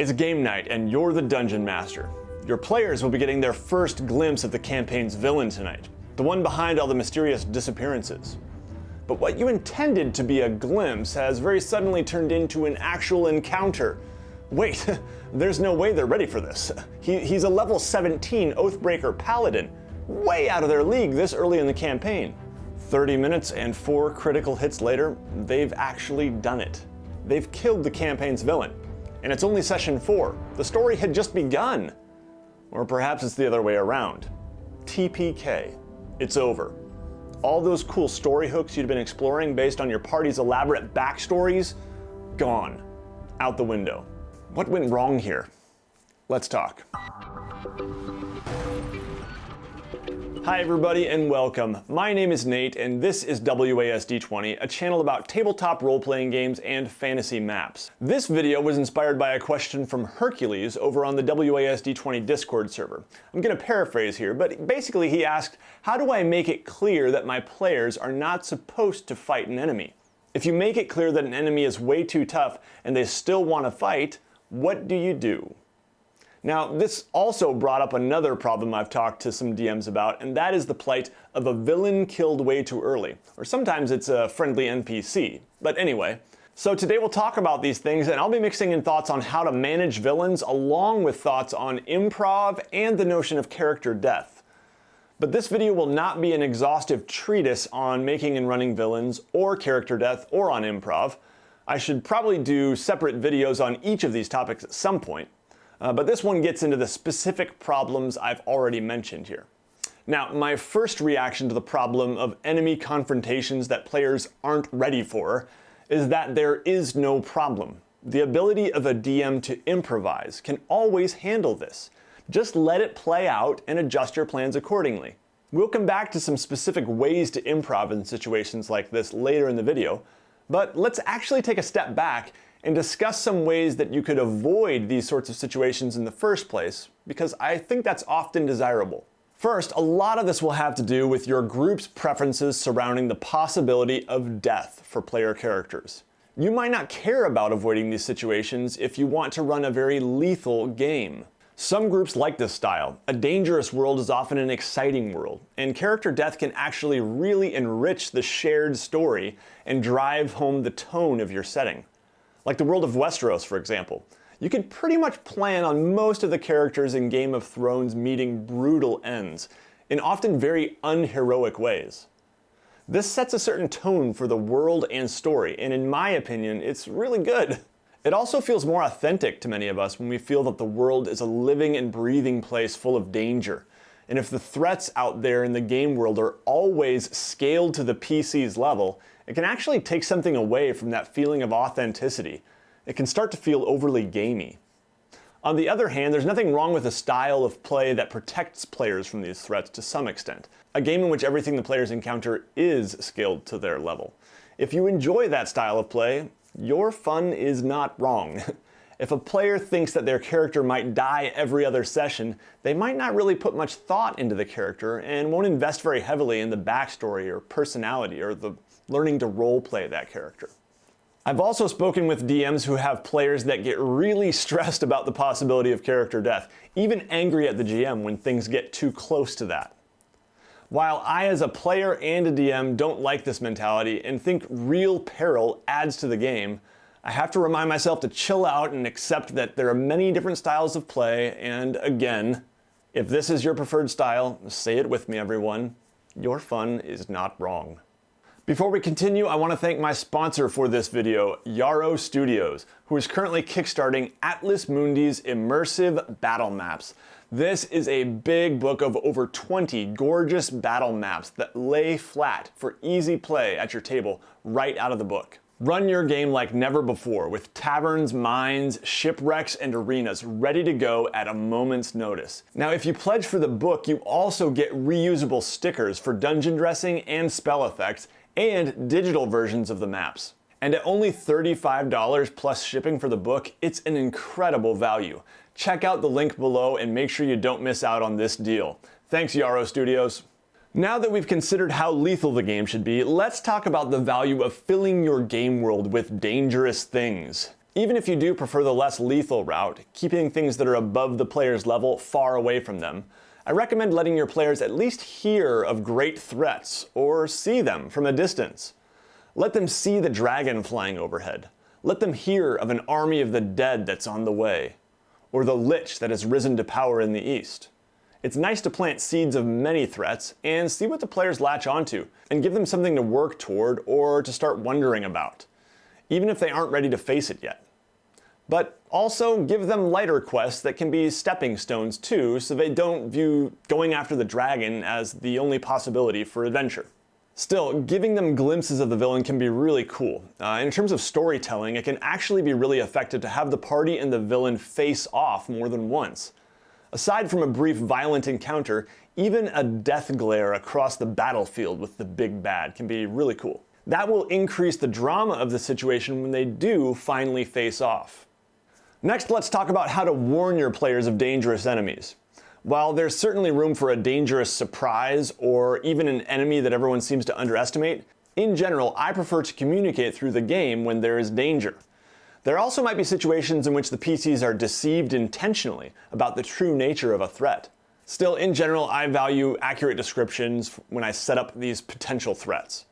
It's game night and you're the dungeon master. Your players will be getting their first glimpse of the campaign's villain tonight, the one behind all the mysterious disappearances. But what you intended to be a glimpse has very suddenly turned into an actual encounter. Wait, there's no way they're ready for this. He's a level 17 Oathbreaker Paladin, way out of their league this early in the campaign. 30 minutes and 4 critical hits later, they've actually done it. They've killed the campaign's villain. And it's only session 4. The story had just begun. Or perhaps it's the other way around. TPK. It's over. All those cool story hooks you'd been exploring based on your party's elaborate backstories, gone. Out the window. What went wrong here? Let's talk. Hi everybody and welcome. My name is Nate and this is WASD20, a channel about tabletop role-playing games and fantasy maps. This video was inspired by a question from Hercules over on the WASD20 Discord server. I'm going to paraphrase here, but basically he asked, how do I make it clear that my players are not supposed to fight an enemy? If you make it clear that an enemy is way too tough and they still want to fight, what do you do? Now, this also brought up another problem I've talked to some DMs about, and that is the plight of a villain killed way too early. Or sometimes it's a friendly NPC. But anyway, so today we'll talk about these things, and I'll be mixing in thoughts on how to manage villains along with thoughts on improv and the notion of character death. But this video will not be an exhaustive treatise on making and running villains, or character death, or on improv. I should probably do separate videos on each of these topics at some point. But this one gets into the specific problems I've already mentioned here. Now, my first reaction to the problem of enemy confrontations that players aren't ready for is that there is no problem. The ability of a DM to improvise can always handle this. Just let it play out and adjust your plans accordingly. We'll come back to some specific ways to improv in situations like this later in the video, but let's actually take a step back and discuss some ways that you could avoid these sorts of situations in the first place, because I think that's often desirable. First, a lot of this will have to do with your group's preferences surrounding the possibility of death for player characters. You might not care about avoiding these situations if you want to run a very lethal game. Some groups like this style. A dangerous world is often an exciting world, and character death can actually really enrich the shared story and drive home the tone of your setting. Like the world of Westeros, for example. You can pretty much plan on most of the characters in Game of Thrones meeting brutal ends, in often very unheroic ways. This sets a certain tone for the world and story, and in my opinion, it's really good. It also feels more authentic to many of us when we feel that the world is a living and breathing place full of danger. And if the threats out there in the game world are always scaled to the PC's level, it can actually take something away from that feeling of authenticity. It can start to feel overly gamey. On the other hand, there's nothing wrong with a style of play that protects players from these threats to some extent. A game in which everything the players encounter is scaled to their level. If you enjoy that style of play, your fun is not wrong. If a player thinks that their character might die every other session, they might not really put much thought into the character and won't invest very heavily in the backstory or personality or the learning to roleplay that character. I've also spoken with DMs who have players that get really stressed about the possibility of character death, even angry at the GM when things get too close to that. While I as a player and a DM don't like this mentality and think real peril adds to the game, I have to remind myself to chill out and accept that there are many different styles of play, and again, if this is your preferred style, say it with me everyone, your fun is not wrong. Before we continue, I want to thank my sponsor for this video, Yarrow Studios, who is currently kickstarting Atlas Mundi's immersive battle maps. This is a big book of over 20 gorgeous battle maps that lay flat for easy play at your table right out of the book. Run your game like never before with taverns, mines, shipwrecks, and arenas ready to go at a moment's notice. Now, if you pledge for the book, you also get reusable stickers for dungeon dressing and spell effects, and digital versions of the maps. And at only $35 plus shipping for the book, it's an incredible value. Check out the link below and make sure you don't miss out on this deal. Thanks, Yarrow Studios. Now that we've considered how lethal the game should be, let's talk about the value of filling your game world with dangerous things. Even if you do prefer the less lethal route, keeping things that are above the player's level far away from them, I recommend letting your players at least hear of great threats or see them from a distance. Let them see the dragon flying overhead. Let them hear of an army of the dead that's on the way, or the lich that has risen to power in the east. It's nice to plant seeds of many threats and see what the players latch onto, and give them something to work toward or to start wondering about, even if they aren't ready to face it yet. But also give them lighter quests that can be stepping stones too, so they don't view going after the dragon as the only possibility for adventure. Still, giving them glimpses of the villain can be really cool. In terms of storytelling, it can actually be really effective to have the party and the villain face off more than once. Aside from a brief violent encounter, even a death glare across the battlefield with the big bad can be really cool. That will increase the drama of the situation when they do finally face off. Next, let's talk about how to warn your players of dangerous enemies. While there's certainly room for a dangerous surprise or even an enemy that everyone seems to underestimate, in general, I prefer to communicate through the game when there is danger. There also might be situations in which the PCs are deceived intentionally about the true nature of a threat. Still, in general, I value accurate descriptions when I set up these potential threats.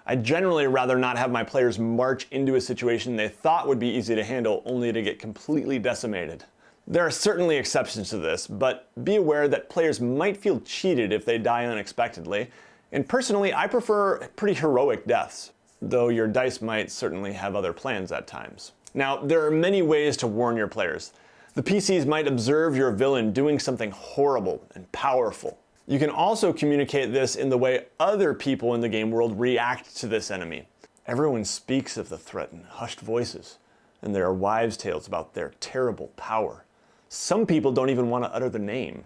I'd generally rather not have my players march into a situation they thought would be easy to handle only to get completely decimated. There are certainly exceptions to this, but be aware that players might feel cheated if they die unexpectedly, and personally I prefer pretty heroic deaths, though your dice might certainly have other plans at times. Now, there are many ways to warn your players. The PCs might observe your villain doing something horrible and powerful. You can also communicate this in the way other people in the game world react to this enemy. Everyone speaks of the threat in hushed voices, and there are wives' tales about their terrible power. Some people don't even want to utter the name.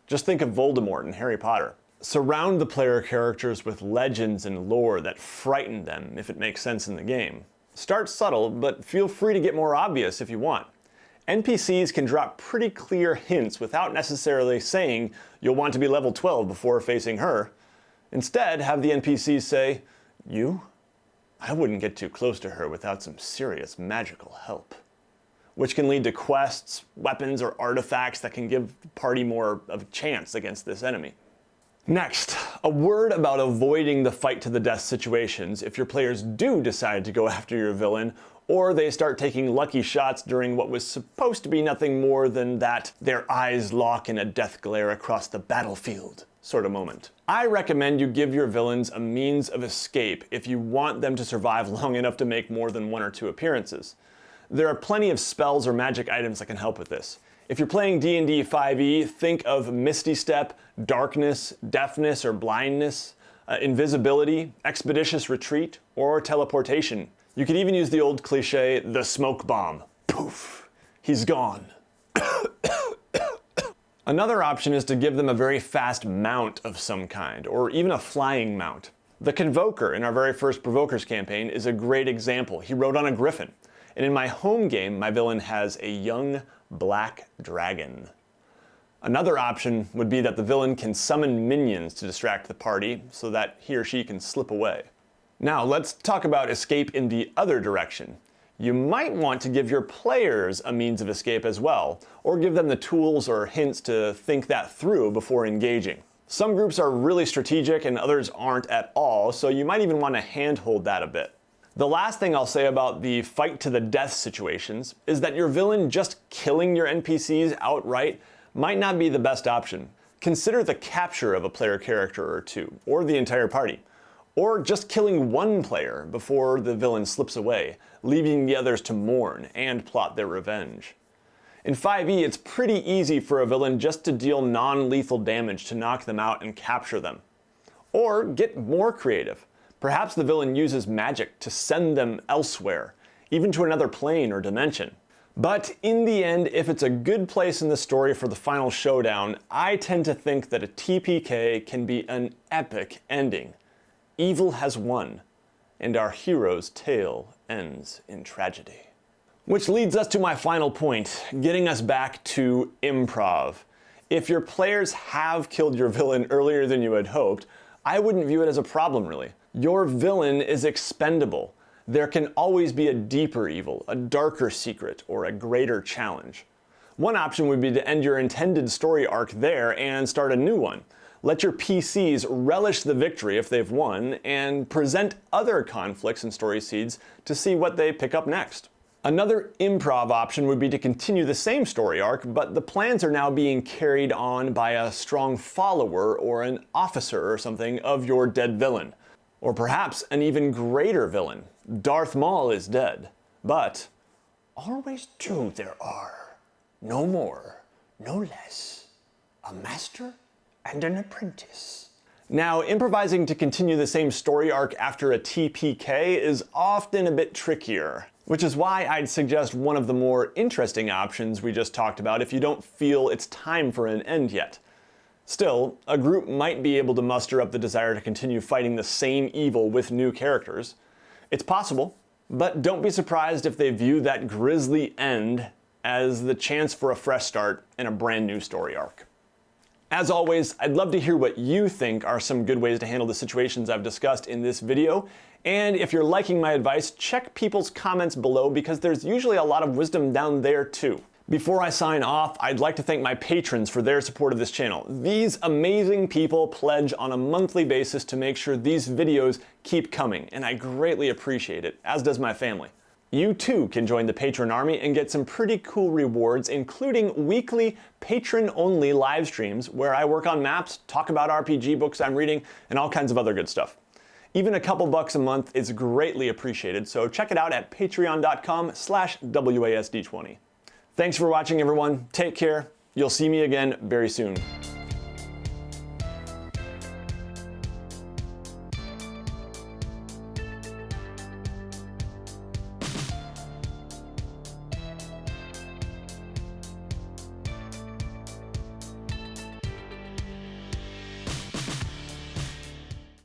Just think of Voldemort in Harry Potter. Surround the player characters with legends and lore that frighten them if it makes sense in the game. Start subtle, but feel free to get more obvious if you want. NPCs can drop pretty clear hints without necessarily saying you'll want to be level 12 before facing her. Instead, have the NPCs say, "You? I wouldn't get too close to her without some serious magical help." Which can lead to quests, weapons, or artifacts that can give the party more of a chance against this enemy. Next, a word about avoiding the fight to the death situations if your players do decide to go after your villain, or they start taking lucky shots during what was supposed to be nothing more than that their eyes lock in a death glare across the battlefield sort of moment. I recommend you give your villains a means of escape if you want them to survive long enough to make more than 1 or 2 appearances. There are plenty of spells or magic items that can help with this. If you're playing D&D 5e, think of Misty Step, Darkness, Deafness or Blindness, Invisibility, Expeditious Retreat, or Teleportation. You could even use the old cliche, the smoke bomb. Poof, he's gone. Another option is to give them a very fast mount of some kind, or even a flying mount. The Convoker in our very first Provokers campaign is a great example. He rode on a griffin. And in my home game, my villain has a young black dragon. Another option would be that the villain can summon minions to distract the party so that he or she can slip away. Now let's talk about escape in the other direction. You might want to give your players a means of escape as well, or give them the tools or hints to think that through before engaging. Some groups are really strategic and others aren't at all, so you might even want to handhold that a bit. The last thing I'll say about the fight to the death situations is that your villain just killing your NPCs outright might not be the best option. Consider the capture of a player character or two, or the entire party. Or just killing one player before the villain slips away, leaving the others to mourn and plot their revenge. In 5e, it's pretty easy for a villain just to deal non-lethal damage to knock them out and capture them. Or get more creative. Perhaps the villain uses magic to send them elsewhere, even to another plane or dimension. But in the end, if it's a good place in the story for the final showdown, I tend to think that a TPK can be an epic ending. Evil has won, and our hero's tale ends in tragedy. Which leads us to my final point, getting us back to improv. If your players have killed your villain earlier than you had hoped, I wouldn't view it as a problem really. Your villain is expendable. there can always be a deeper evil, a darker secret, or a greater challenge. One option would be to end your intended story arc there and start a new one. Let your PCs relish the victory if they've won, and present other conflicts and story seeds to see what they pick up next. Another improv option would be to continue the same story arc, but the plans are now being carried on by a strong follower or an officer or something of your dead villain. Or perhaps an even greater villain. Darth Maul is dead, but always two there are. No more, no less. A master and an apprentice. Now, improvising to continue the same story arc after a TPK is often a bit trickier, which is why I'd suggest one of the more interesting options we just talked about if you don't feel it's time for an end yet. Still, a group might be able to muster up the desire to continue fighting the same evil with new characters. It's possible, but don't be surprised if they view that grisly end as the chance for a fresh start and a brand new story arc. As always, I'd love to hear what you think are some good ways to handle the situations I've discussed in this video. And if you're liking my advice, check people's comments below because there's usually a lot of wisdom down there too. Before I sign off, I'd like to thank my patrons for their support of this channel. These amazing people pledge on a monthly basis to make sure these videos keep coming, and I greatly appreciate it, as does my family. You too can join the patron army and get some pretty cool rewards, including weekly patron-only live streams where I work on maps, talk about RPG books I'm reading, and all kinds of other good stuff. Even a couple bucks a month is greatly appreciated, so check it out at patreon.com/WASD20. Thanks for watching, everyone. Take care. You'll see me again very soon.